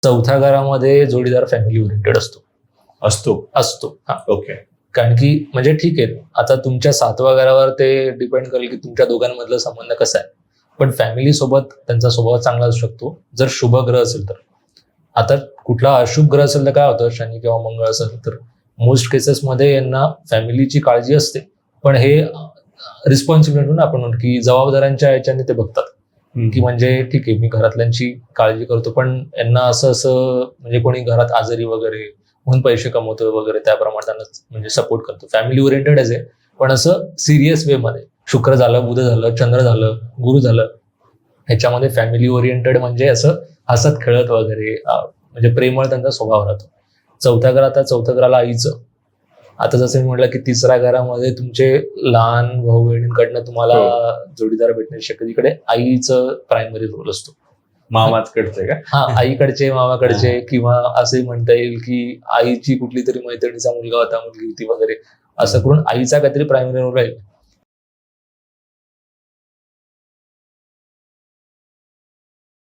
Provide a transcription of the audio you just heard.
चौथ्या घरामध्ये जोडीदार फॅमिली ओरिएंटेड असतो. असतो. हा. ओके. कारण की म्हणजे ठीक आहे, आता तुमच्या 7व्या घरावर ते डिपेंड करेल की तुमच्या दोघांमधला संबंध कसा आहे. पण फॅमिली सोबत त्यांचा स्वभाव चांगला असू शकतो जर शुभ ग्रह असेल तर. आता कुठला अशुभ ग्रह असेल तर काय होतं, शनी किंवा मंगळ असेल तर मोस्ट केसेसमध्ये यांना फॅमिलीची काळजी असते, पण हे रिस्पॉन्सिबिलिटी आपण म्हणतो की जबाबदाऱ्यांच्या याच्याने ते बघतात की म्हणजे ठीक आहे, मी घरातल्यांची काळजी करतो, पण यांना असं म्हणजे कोणी घरात आजारी वगैरे म्हणून पैसे कमवतो वगैरे त्याप्रमाणे त्यांना म्हणजे सपोर्ट करतो. फॅमिली ओरिएंटेडच आहे, पण असं सिरियस वे मध्ये. शुक्र झालं, बुध झालं, चंद्र झालं, गुरु झालं, ह्याच्यामध्ये फॅमिली ओरिएंटेड म्हणजे असं हसत खेळत वगैरे म्हणजे प्रेमळ त्यांचा स्वभाव राहतो. चौथ्या घराला आईचं. आता जसं मी म्हटलं की तिसऱ्या घरामध्ये तुमचे लहान भाऊ बहिणींकडनं तुम्हाला जोडीदार भेटण्याची शक्यता, तिकडे आईचं प्रायमरी रोल असतो. मामाकडचे का? हा, आईकडचे, मामाकडचे, किंवा असंही म्हणता येईल की आईची कुठली तरी मैत्रिणीचा मुलगा होता, मुलगी होती वगैरे, असं करून आईचा काहीतरी प्रायमरी रोल आहे.